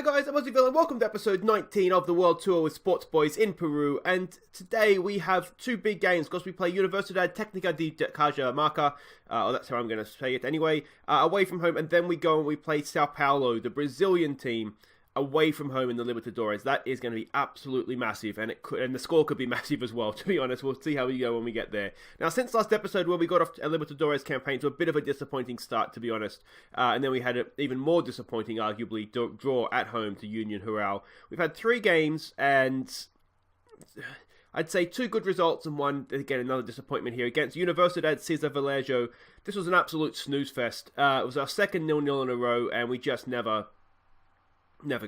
Hi guys, I'm Aussie and welcome to episode 19 of the World Tour with Sports Boys in Peru. And today we have two big games because we play Universidad Tecnica de Cajamarca, that's how I'm going to say it anyway, away from home. And then we go and we play Sao Paulo, the Brazilian team, away from home in the Libertadores. That is going to be absolutely massive, and the score could be massive as well, to be honest. We'll see how we go when we get there. Now, since last episode where we got off a Libertadores campaign to a bit of a disappointing start, to be honest, and then we had an even more disappointing, arguably, draw at home to Union Rural. We've had 3 games, and I'd say 2 good results and one, again, another disappointment here against Universidad Cesar Vallejo. This was an absolute snooze fest. It was our second 0-0 in a row, and we just never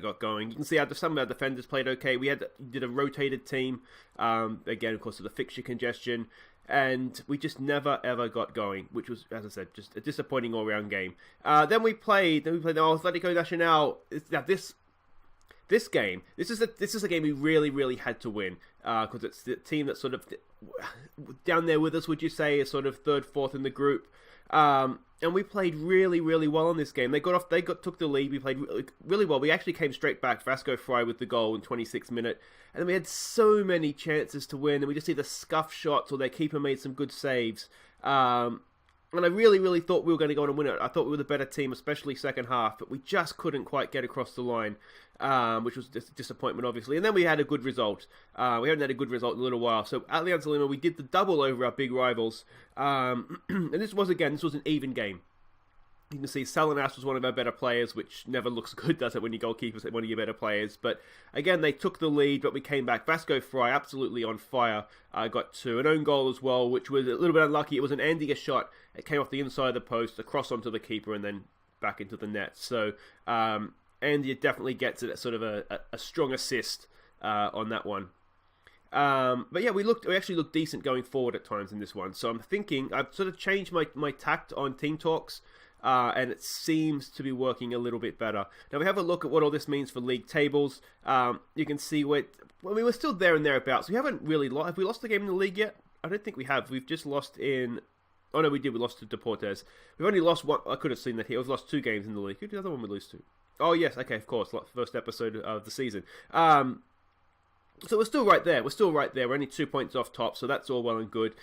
got going. You can see some of our defenders played okay. We did a rotated team, again, of course, of the fixture congestion, and we just never ever got going, which was, as I said, just a disappointing all-round game. Then we played the Atlético Nacional. Now this game, this is a game we really had to win, because it's the team that's sort of down there with us, would you say, is sort of 3rd, 4th in the group. And we played really well in this game. They took the lead. We played really well. We actually came straight back. Vasco Fry with the goal in 26th minute. And then we had so many chances to win. And we just either scuff shots or their keeper made some good saves. And I really thought we were going to go on and win it. I thought we were the better team, especially second half. But we just couldn't quite get across the line, which was a disappointment, obviously. And then we had a good result. We haven't had a good result in a little while. So at Alianza Lima, we did the double over our big rivals. And this was an even game. You can see Salinas was one of our better players, which never looks good, does it, when your goalkeeper's one of your better players. But again, they took the lead, but we came back. Vasco Fry, absolutely on fire, got 2. An own goal as well, which was a little bit unlucky. It was an Andy shot. It came off the inside of the post, across onto the keeper, and then back into the net. So Andy definitely gets it, sort of a strong assist on that one. But yeah, we actually looked decent going forward at times in this one. So I'm thinking, I've sort of changed my tact on team talks. And it seems to be working a little bit better. Now we have a look at what all this means for league tables. You can see we were still there and thereabouts. We haven't really lost. Have we lost the game in the league yet? I don't think we have. We've just lost in. Oh no, we did. We lost to Deportes. We've only lost one. I could have seen that here. We've lost 2 games in the league. Who did the other one we lose to? Oh yes, okay, of course. First episode of the season. So we're still right there. We're only 2 points off top, so that's all well and good.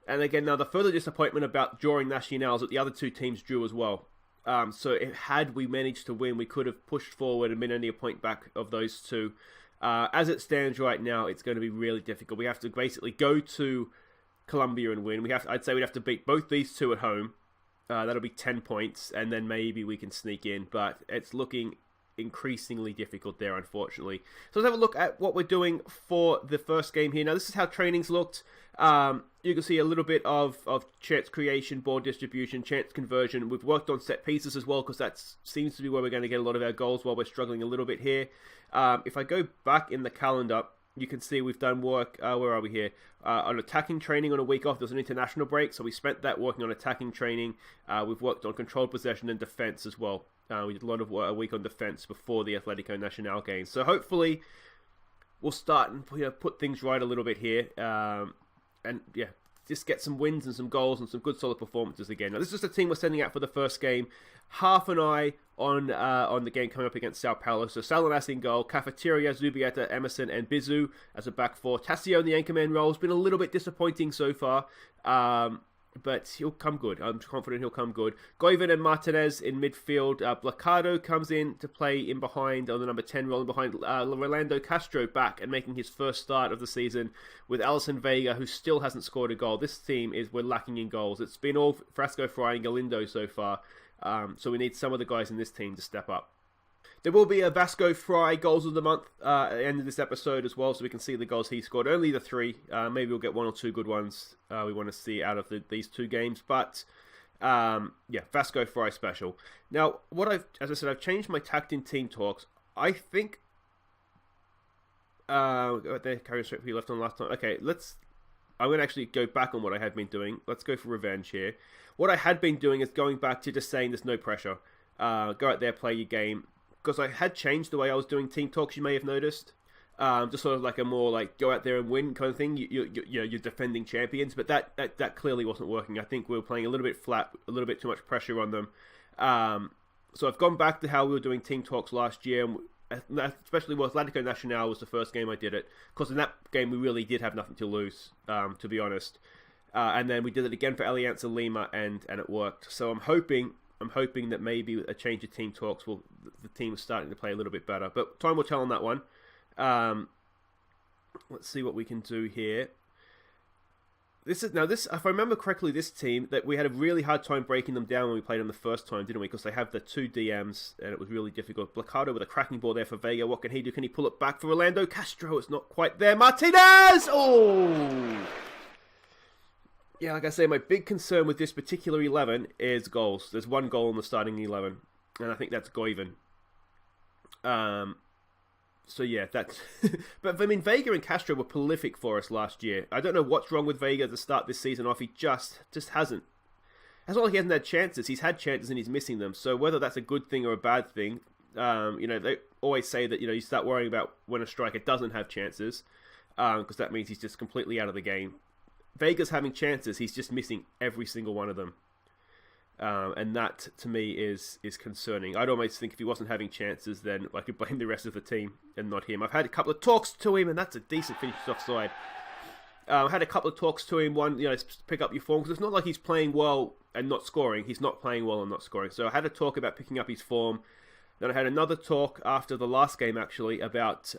And again, now the further disappointment about drawing Nacionals that the other 2 teams drew as well. So had we managed to win, we could have pushed forward and been only a point back of those 2. As it stands right now, it's going to be really difficult. We have to basically go to Colombia and win. I'd say we'd have to beat both these 2 at home. That'll be 10 points, and then maybe we can sneak in. But it's looking increasingly difficult there, unfortunately. So let's have a look at what we're doing for the first game here. Now, this is how trainings looked. You can see a little bit of chance creation, ball distribution, chance conversion. We've worked on set pieces as well, because that seems to be where we're going to get a lot of our goals while we're struggling a little bit here. If I go back in the calendar, you can see we've done work, where are we here? On attacking training on a week off. There's an international break, so we spent that working on attacking training. We've worked on controlled possession and defense as well. We did a lot of work a week on defense before the Atlético Nacional game. So hopefully we'll start and put things right a little bit here. And yeah, just get some wins and some goals and some good solid performances again. Now this is the team we're sending out for the first game. Half an eye on the game coming up against Sao Paulo. So Salinas in goal, Cafeteria, Zubieta, Emerson, and Bizu as a back 4. Tassio in the anchorman role has been a little bit disappointing so far. But he'll come good. I'm confident he'll come good. Goiven and Martinez in midfield. Blacado comes in to play in behind on the number 10 role, behind Rolando Castro back and making his first start of the season with Alison Vega, who still hasn't scored a goal. This team we're lacking in goals. It's been all Frasco, Fry, and Galindo so far. So we need some of the guys in this team to step up. There will be a Vasco Fry goals of the month at the end of this episode as well, so we can see the goals he scored. Only the 3. Maybe we'll get 1 or 2 good ones we want to see out of these 2 games. But yeah, Vasco Fry special. Now, as I said, I've changed my tact in team talks. I think there, carry straight for you left on last time. Okay, I'm going to actually go back on what I had been doing. Let's go for revenge here. What I had been doing is going back to just saying there's no pressure. Go out there, play your game. Because I had changed the way I was doing team talks, you may have noticed. Just sort of like a more like go out there and win kind of thing. You're defending champions, but that clearly wasn't working. I think we were playing a little bit flat, a little bit too much pressure on them. So I've gone back to how we were doing team talks last year. especially with Atletico Nacional was the first game I did it, because in that game we really did have nothing to lose, to be honest. And then we did it again for Alianza Lima, and it worked. So I'm hoping that maybe a change of team talks the team is starting to play a little bit better. But time will tell on that one. Let's see what we can do here. This, if I remember correctly, this team, that we had a really hard time breaking them down when we played them the first time, didn't we? Because they have the 2 DMs, and it was really difficult. Blacado with a cracking ball there for Vega. What can he do? Can he pull it back for Orlando? Castro, it's not quite there. Martinez! Oh! Yeah, like I say, my big concern with this particular 11 is goals. There's 1 goal in the starting 11, and I think that's Goiven. So yeah, that's... But I mean, Vega and Castro were prolific for us last year. I don't know what's wrong with Vega to start this season off. He just hasn't. It's not like he hasn't had chances. He's had chances and he's missing them. So whether that's a good thing or a bad thing, they always say that, you start worrying about when a striker doesn't have chances, because that means he's just completely out of the game. Vega's having chances. He's just missing every single one of them. And that, to me, is concerning. I'd almost think if he wasn't having chances, then I could blame the rest of the team and not him. I've had a couple of talks to him, and that's a decent finish offside. I had a couple of talks to him. One, pick up your form, because it's not like he's playing well and not scoring. He's not playing well and not scoring. So I had a talk about picking up his form. Then I had another talk after the last game, actually, about,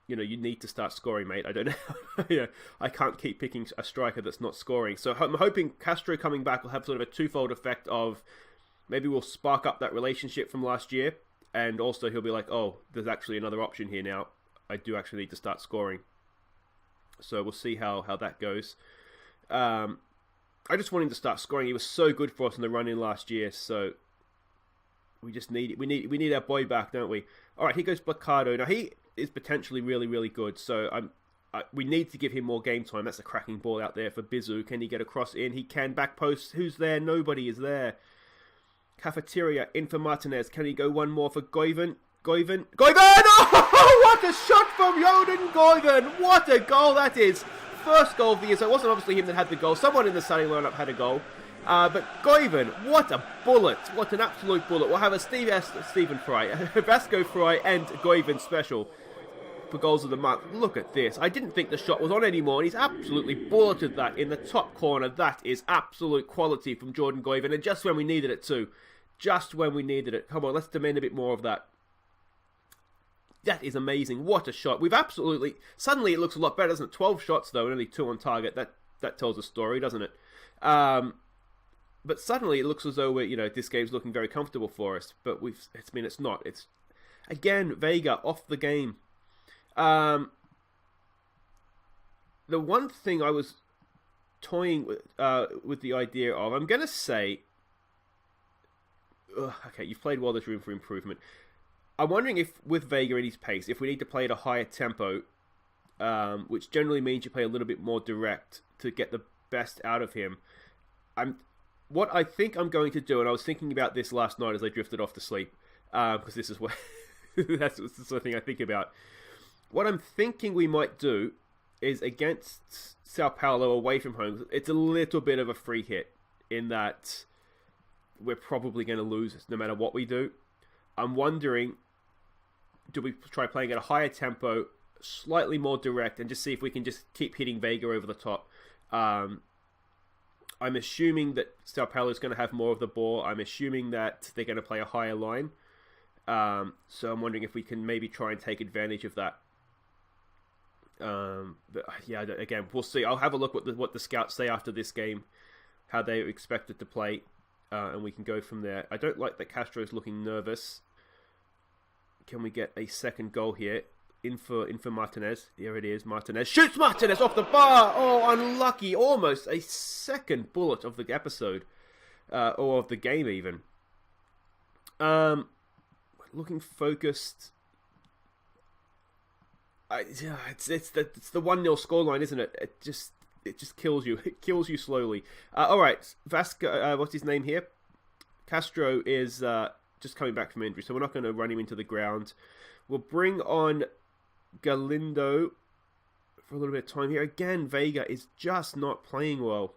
you need to start scoring, mate. I don't know. I can't keep picking a striker that's not scoring. So I'm hoping Castro coming back will have sort of a twofold effect of maybe we'll spark up that relationship from last year, and also he'll be like, oh, there's actually another option here now. I do actually need to start scoring. So we'll see how that goes. I just want him to start scoring. He was so good for us in the run-in last year, so... We need our boy back, don't we? All right, here goes Blacado. Now he is potentially really, really good. So we need to give him more game time. That's a cracking ball out there for Bizu. Can he get across in? He can. Back post. Who's there? Nobody is there. Cafeteria in for Martinez. Can he go one more for Goiven? Goiven! Oh, what a shot from Joden Goiven! What a goal that is! First goal of the year. So it wasn't obviously him that had the goal. Someone in the starting lineup had a goal. But Goiven, what a bullet. What an absolute bullet. We'll have a Stephen Fry, Vasco Fry and Goiven special for goals of the month. Look at this. I didn't think the shot was on anymore, and he's absolutely bulleted that in the top corner. That is absolute quality from Jordan Goiven, and just when we needed it too. Just when we needed it. Come on, let's demand a bit more of that. That is amazing. What a shot. We've absolutely... Suddenly it looks a lot better, doesn't it? 12 shots, though, and only 2 on target. That tells a story, doesn't it? But suddenly it looks as though this game's looking very comfortable for us. But it's not. It's again Vega off the game. The one thing I was toying with the idea of, I'm gonna say, okay, you've played well. There's room for improvement. I'm wondering if with Vega and his pace, if we need to play at a higher tempo, which generally means you play a little bit more direct to get the best out of him. What I think I'm going to do, and I was thinking about this last night as I drifted off to sleep, because this is what that's the sort of thing I think about. What I'm thinking we might do is against Sao Paulo away from home, it's a little bit of a free hit in that we're probably going to lose no matter what we do. I'm wondering, do we try playing at a higher tempo, slightly more direct, and just see if we can just keep hitting Vega over the top? I'm assuming that Sao Paulo is going to have more of the ball. I'm assuming that they're going to play a higher line. So I'm wondering if we can maybe try and take advantage of that. But yeah, again, we'll see. I'll have a look what the scouts say after this game, how they expect it to play, and we can go from there. I don't like that Castro's looking nervous. Can we get a second goal here? In for Martinez. Here it is. Martinez shoots Martinez off the bar. Oh, unlucky. Almost a second bullet of the episode. Or of the game, even. Looking focused. It's the 1-0 scoreline, isn't it? It just kills you. It kills you slowly. All right. Vasco, what's his name here? Castro is just coming back from injury, so we're not going to run him into the ground. We'll bring on Galindo for a little bit of time here. Again, Vega is just not playing well.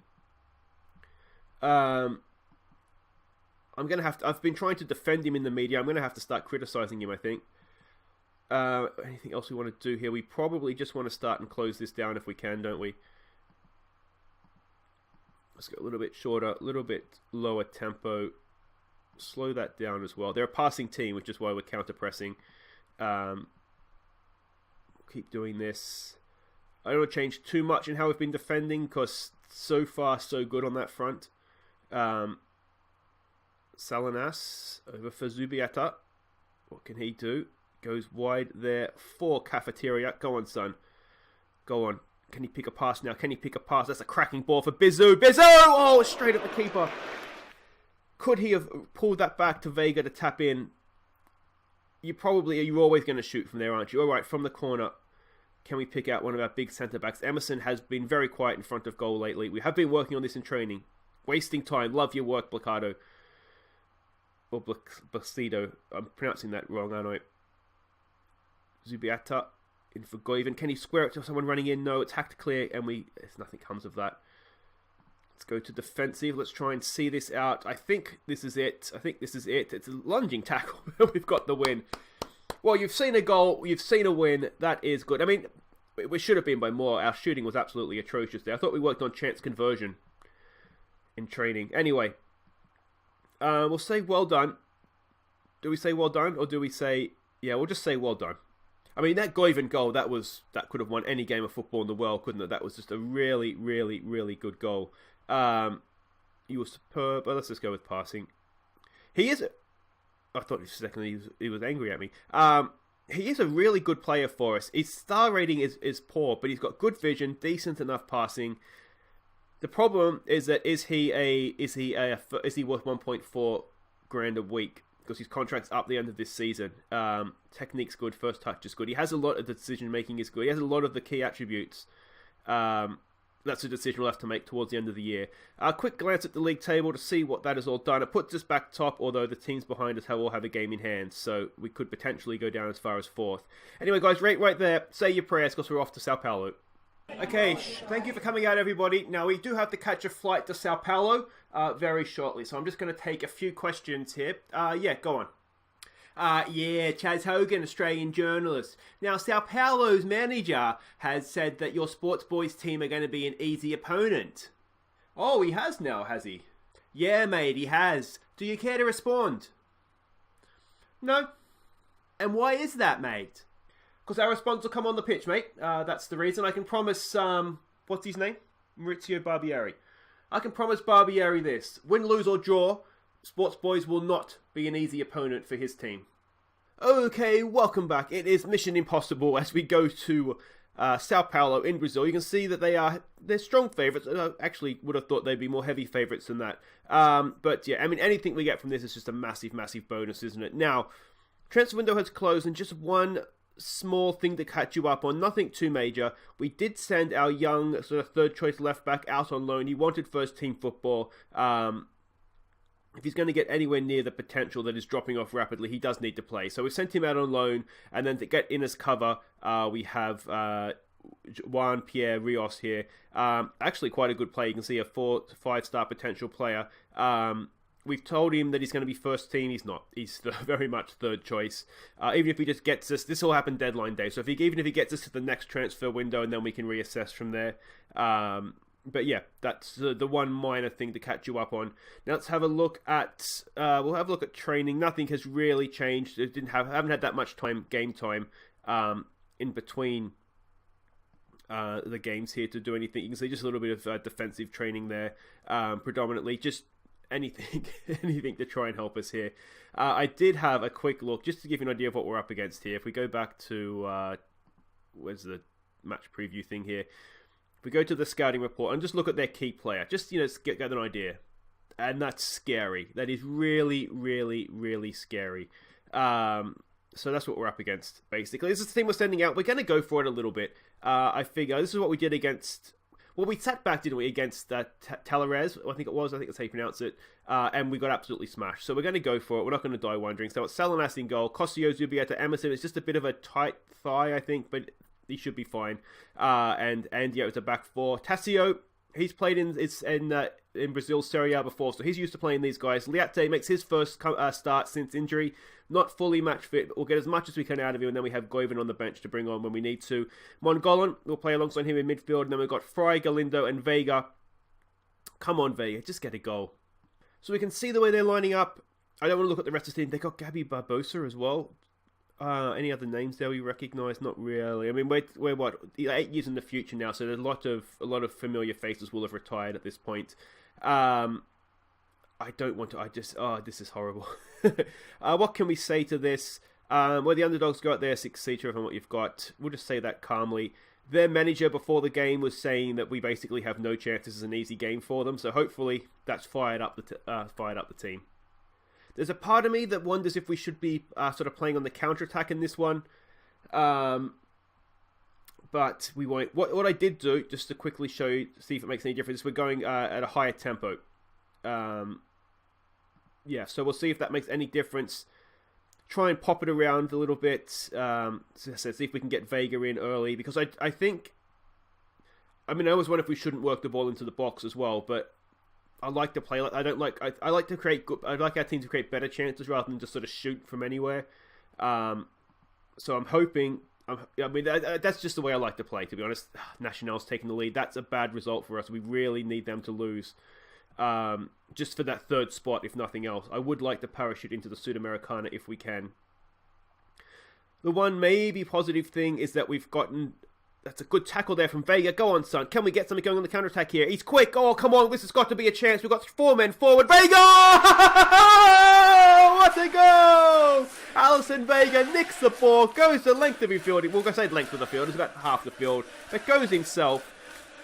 I'm going to have to... I've been trying to defend him in the media. I'm going to have to start criticizing him, I think. Anything else we want to do here? We probably just want to start and close this down if we can, don't we? Let's go a little bit shorter, a little bit lower tempo. Slow that down as well. They're a passing team, which is why we're counter-pressing. Keep doing this. I don't want to change too much in how we've been defending, because so far, so good on that front. Salinas over for Zubieta. What can he do? Goes wide there for Cafeteria. Go on, son. Go on. Can he pick a pass now? Can he pick a pass? That's a cracking ball for Bizu. Bizu! Oh, straight at the keeper. Could he have pulled that back to Vega to tap in? You're always going to shoot from there, aren't you? All right, from the corner. Can we pick out one of our big centre-backs? Emerson has been very quiet in front of goal lately. We have been working on this in training. Wasting time. Love your work, Blacado. Or Blacido. I'm pronouncing that wrong, aren't I? Zubieta in for Goiven. Can he square it to someone running in? No, it's hacked clear, and nothing comes of that. Let's go to defensive. Let's try and see this out. I think this is it. It's a lunging tackle. We've got the win. Well, you've seen a goal. You've seen a win. That is good. I mean, we should have been by more. Our shooting was absolutely atrocious there. I thought we worked on chance conversion in training. Anyway, we'll say well done. Do we say well done, or do we say... Yeah, we'll just say well done. I mean, that Goiven goal, that could have won any game of football in the world, couldn't it? That was just a really, really, really good goal. He was superb. Let's just go with passing. He is... I thought he was angry at me. He is a really good player for us. His star rating is poor, but he's got good vision, decent enough passing. The problem is that is he worth 1.4 grand a week? Because his contract's up the end of this season. Technique's good, first touch is good. He has a lot of the decision making is good. He has a lot of the key attributes. That's a decision we'll have to make towards the end of the year. A quick glance at the league table to see what that has all done. It puts us back top, although the teams behind us all have a game in hand, so we could potentially go down as far as 4th. Anyway, guys, right there, say your prayers because we're off to Sao Paulo. Okay, thank you for coming out, everybody. Now, we do have to catch a flight to Sao Paulo very shortly, so I'm just going to take a few questions here. Yeah, go on. Yeah, Chaz Hogan, Australian journalist. Now, Sao Paulo's manager has said that your Sports Boys team are going to be an easy opponent. Oh, he has now, has he? Yeah, mate, he has. Do you care to respond? No. And why is that, mate? Because our response will come on the pitch, mate. That's the reason. I can promise, what's his name? Maurizio Barbieri. I can promise Barbieri this. Win, lose or draw, Sports Boys will not be an easy opponent for his team. Okay, welcome back. It is Mission Impossible as we go to Sao Paulo in Brazil. You can see that they're strong favourites. I actually would have thought they'd be more heavy favourites than that. But yeah, I mean, anything we get from this is just a massive, massive bonus, isn't it? Now, transfer window has closed, and just one small thing to catch you up on, nothing too major. We did send our young sort of third choice left back out on loan. He wanted first team football. If he's going to get anywhere near the potential that is dropping off rapidly, he does need to play. So we sent him out on loan, and then to get in as cover, we have Juan Pierre Rios here. Actually quite a good player. You can see a 4 to 5 star potential player. We've told him that he's going to be first team. He's not. He's very much third choice. Even if he just gets us, this will happen deadline day. So even if he gets us to the next transfer window, and then we can reassess from there. But yeah, that's the one minor thing to catch you up on. Now let's have a look at. We'll have a look at training. Nothing has really changed. Haven't had that much game time in between the games here to do anything. You can see just a little bit of defensive training there, predominantly. Just anything to try and help us here. I did have a quick look just to give you an idea of what we're up against here. If we go back to where's the match preview thing here? If we go to the scouting report and just look at their key player, just get an idea, and that's scary. That is really, really, really scary. So that's what we're up against, basically. This is the thing we're sending out. We're going to go for it a little bit. I figure this is what we did against... Well, we sat back, didn't we, against Talares, I think it was. I think that's how you pronounce it. And we got absolutely smashed. So we're going to go for it. We're not going to die wondering. So it's Salinas in goal. Cosio, Zubieta, Emerson. It's just a bit of a tight thigh, I think, but he should be fine. And yeah, it's a back four. Tassio, he's played in in Brazil's Serie A before, so he's used to playing these guys. Liate makes his first start since injury. Not fully match fit, but we'll get as much as we can out of him, and then we have Goiven on the bench to bring on when we need to. Mongolan will play alongside him in midfield, and then we've got Fry, Galindo, and Vega. Come on, Vega, just get a goal. So we can see the way they're lining up. I don't want to look at the rest of the team. They got Gabby Barbosa as well. Any other names there we recognise? Not really. I mean, we're what 8 years in the future now, so there's a lot of familiar faces will have retired at this point. I don't want to. This is horrible. What can we say to this? Where the underdogs go out there, 6-seater from what you've got. We'll just say that calmly. Their manager before the game was saying that we basically have no chance. This is an easy game for them. So hopefully that's fired up the team. There's a part of me that wonders if we should be sort of playing on the counter-attack in this one. But we won't. What I did do, just to quickly show you, see if it makes any difference, we're going at a higher tempo. Yeah, so we'll see if that makes any difference. Try and pop it around a little bit. So see if we can get Vega in early. Because I think... I mean, I always wonder if we shouldn't work the ball into the box as well. But I like to play... I like to create... I'd like our team to create better chances rather than just sort of shoot from anywhere. So I'm hoping... I mean, that's just the way I like to play, to be honest. Nacional's taking the lead. That's a bad result for us. We really need them to lose. Just for that third spot, if nothing else. I would like to parachute into the Sudamericana if we can. The one maybe positive thing is that we've gotten... That's a good tackle there from Vega. Go on, son. Can we get something going on the counter-attack here? He's quick. Oh, come on. This has got to be a chance. We've got 4 men forward. Vega! What a goal! Alisson Vega nicks the ball, goes the length of the field. We'll say length of the field. It's about half the field. But goes himself.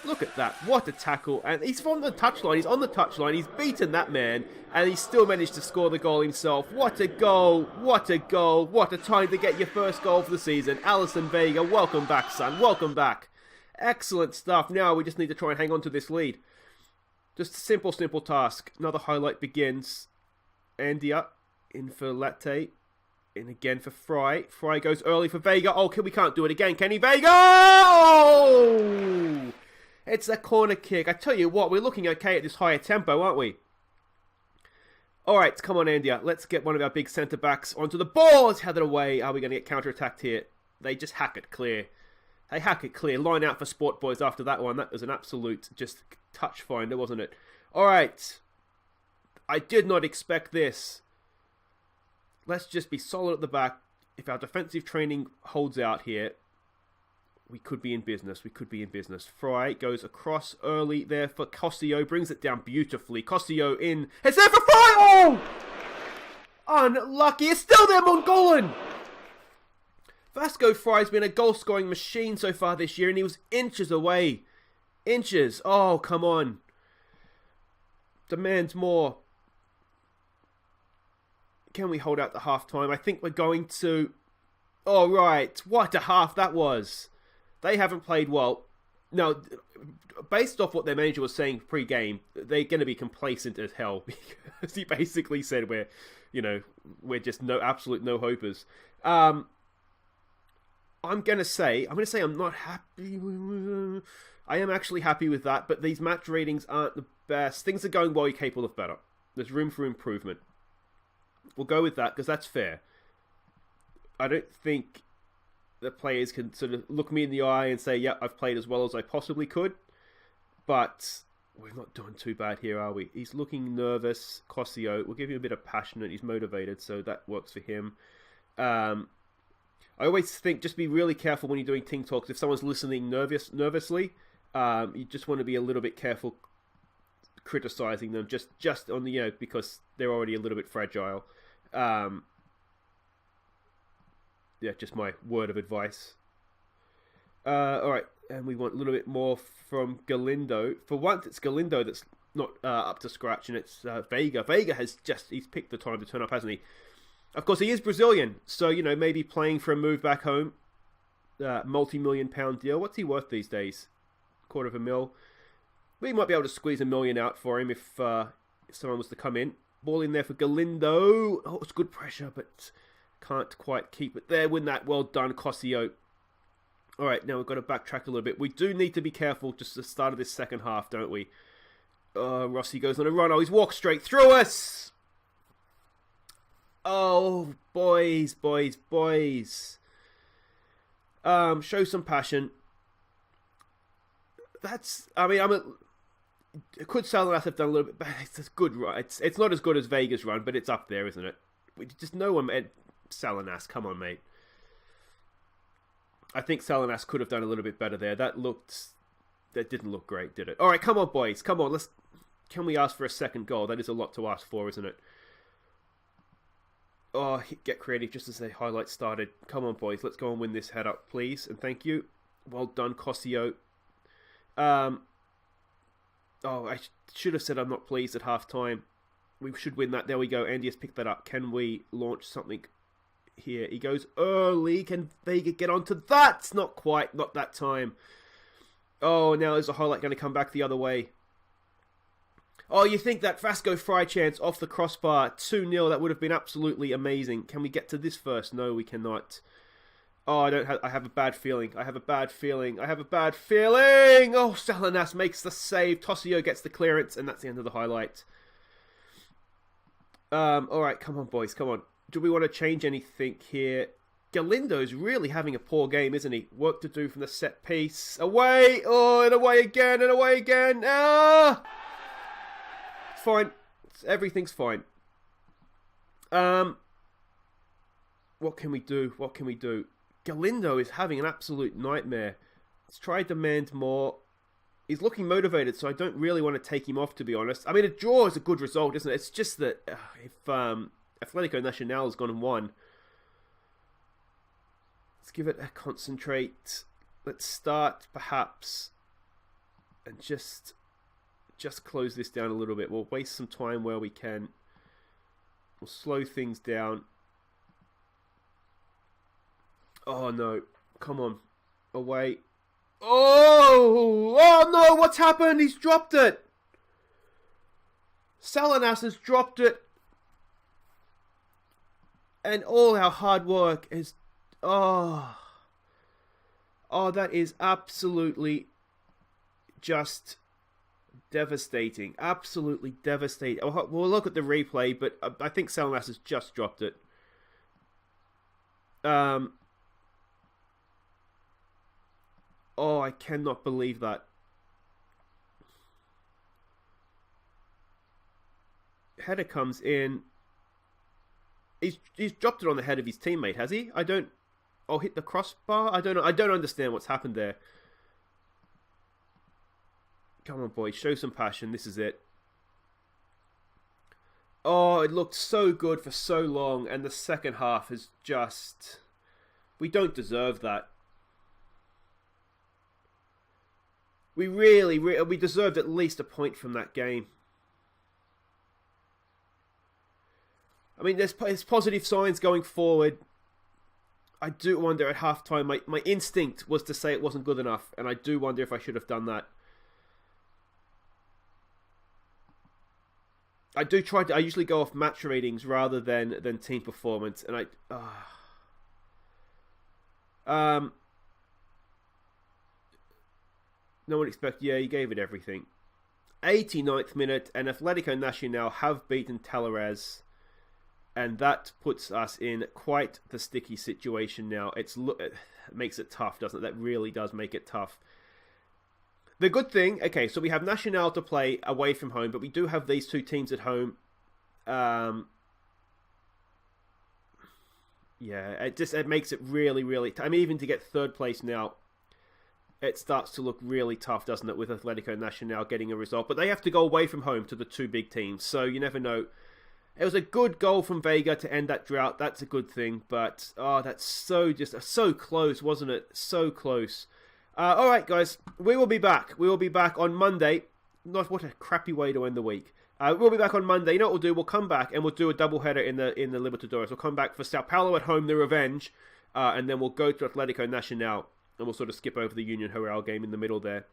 Look at that. What a tackle. And he's from the touchline. He's on the touchline. He's beaten that man. And he still managed to score the goal himself. What a goal. What a goal. What a time to get your first goal for the season. Alisson Vega, welcome back, son. Welcome back. Excellent stuff. Now we just need to try and hang on to this lead. Just a simple task. Another highlight begins. Andia in for Latte. In again for Fry. Fry goes early for Vega. Oh, we can't do it again, can he? Vega! Oh! It's a corner kick. I tell you what, we're looking okay at this higher tempo, aren't we? Alright, come on, Andia. Let's get one of our big centre-backs onto the ball. Let's head it away. Are we going to get counter-attacked here? They just hack it clear. They hack it clear. Line out for Sport Boys after that one. That was an absolute just touch finder, wasn't it? Alright. I did not expect this. Let's just be solid at the back. If our defensive training holds out here, we could be in business. We could be in business. Fry goes across early there for Cosio. Brings it down beautifully. Cosio in. It's there for Fry! Oh! Unlucky. It's still there, Mongolan! Vasco Fry's been a goal-scoring machine so far this year, and he was inches away. Inches. Oh, come on. Demands more. Can we hold out the half-time? I think we're going to... Oh, right. What a half that was. They haven't played well. Now, based off what their manager was saying pre-game, they're going to be complacent as hell because he basically said we're just absolute no-hopers. I'm going to say I'm not happy. I am actually happy with that, but these match ratings aren't the best. Things are going well. You're capable of better. There's room for improvement. We'll go with that because that's fair. I don't think the players can sort of look me in the eye and say, yeah, I've played as well as I possibly could. But we're not doing too bad here, are we? He's looking nervous. Cosio, we'll give him a bit of passion. He's motivated, so that works for him. I always think just be really careful when you're doing Ting Talks. If someone's listening nervously, you just want to be a little bit careful criticizing them just on the, because they're already a little bit fragile. Yeah, just my word of advice. Alright, and we want a little bit more from Galindo. For once, it's Galindo that's not up to scratch, and it's Vega. Vega he's picked the time to turn up, hasn't he? Of course, he is Brazilian, so, maybe playing for a move back home. Multi-million-pound deal. What's he worth these days? $250,000. We might be able to squeeze $1 million out for him if someone was to come in. Ball in there for Galindo. Oh, it's good pressure, but... can't quite keep it there. Win that. Well done, Cosio. Alright, now we've got to backtrack a little bit. We do need to be careful just at the start of this second half, don't we? Rossi goes on a run. Oh, he's walked straight through us. Oh, boys. Show some passion. Could Salinas have done a little bit better? It's a good run. It's not as good as Vega's run, but it's up there, isn't it? Just no one. Salinas, come on, mate. I think Salinas could have done a little bit better there. That didn't look great, did it? All right, come on, boys. Come on, can we ask for a second goal? That is a lot to ask for, isn't it? Oh, get creative just as the highlights started. Come on, boys. Let's go and win this head up, please. And thank you. Well done, Cosio. I should have said I'm not pleased at half-time. We should win that. There we go. Andy has picked that up. Can we launch something here? He goes early. Can Vega get onto that? Not quite. Not that time. Oh, now there's a highlight going to come back the other way. Oh, you think that Vasco Fry chance off the crossbar, 2-0, that would have been absolutely amazing. Can we get to this first? No, we cannot. Oh, I have a bad feeling. Oh, Salinas makes the save. Tosio gets the clearance, and that's the end of the highlight. Alright, come on, boys, come on. Do we want to change anything here? Galindo's really having a poor game, isn't he? Work to do from the set piece. Away! Oh, and away again, Ah! Fine. Everything's fine. What can we do? Galindo is having an absolute nightmare. Let's try demand more. He's looking motivated, so I don't really want to take him off, to be honest. I mean, a draw is a good result, isn't it? It's just that if Atletico Nacional has gone and won. Let's give it a concentrate. Let's start, perhaps, and just close this down a little bit. We'll waste some time where we can. We'll slow things down. Oh, no. Come on. Away. Oh no, what's happened? He's dropped it. Salinas has dropped it. And all our hard work is... Oh, that is absolutely just devastating. Absolutely devastating. We'll look at the replay, but I think Salinas has just dropped it. Oh, I cannot believe that. Header comes in. He's dropped it on the head of his teammate, has he? Oh, hit the crossbar? I don't know. I don't understand what's happened there. Come on, boys. Show some passion. This is it. Oh, it looked so good for so long, and the second half is just... We don't deserve that. We deserved at least a point from that game. I mean, there's positive signs going forward. I do wonder at halftime, my instinct was to say it wasn't good enough, and I do wonder if I should have done that. I usually go off match ratings rather than team performance, and no one expected. Yeah, he gave it everything. 89th minute, and Atletico Nacional have beaten Talares, and that puts us in quite the sticky situation now. It makes it tough, doesn't it? That really does make it tough. The good thing, okay, so we have Nacional to play away from home, but we do have these two teams at home. Yeah, it makes it really, really... I mean, even to get third place now, it starts to look really tough, doesn't it, with Atletico Nacional getting a result. But they have to go away from home to the two big teams, so you never know. It was a good goal from Vega to end that drought. That's a good thing, but that's so close, wasn't it? So close. All right, guys, we will be back. We will be back on Monday. What a crappy way to end the week. We'll be back on Monday. You know what we'll do? We'll come back and we'll do a doubleheader in the Libertadores. We'll come back for Sao Paulo at home, the revenge, and then we'll go to Atletico Nacional, and we'll sort of skip over the Union Real game in the middle there.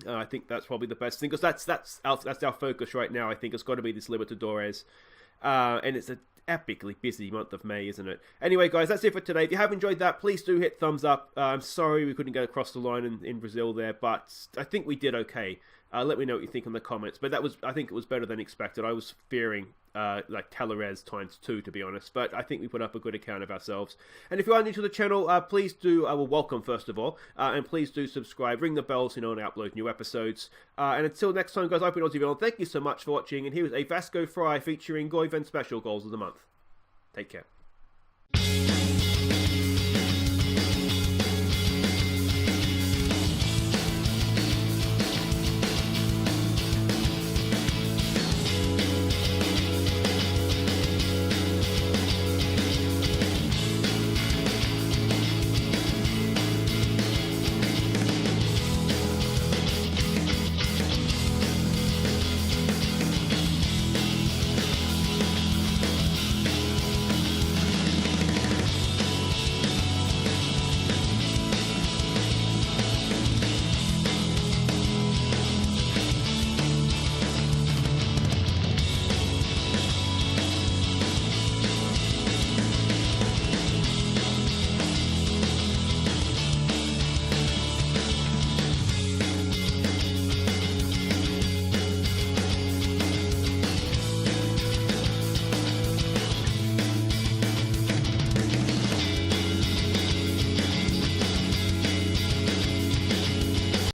I think that's probably the best thing, because that's our focus right now. I think it's got to be this Libertadores, and it's an epically busy month of May, isn't it? Anyway, guys, that's it for today. If you have enjoyed that, please do hit thumbs up. I'm sorry we couldn't get across the line in Brazil there, but I think we did okay. Let me know what you think in the comments. But I think it was better than expected. I was fearing like Talares ×2, to be honest. But I think we put up a good account of ourselves. And if you are new to the channel, please do, welcome first of all. And please do subscribe, ring the bell so you know when I upload new episodes. And until next time, guys, I've been Aussie. Thank you so much for watching. And here's a Vasco Fry featuring Goiven Special Goals of the Month. Take care.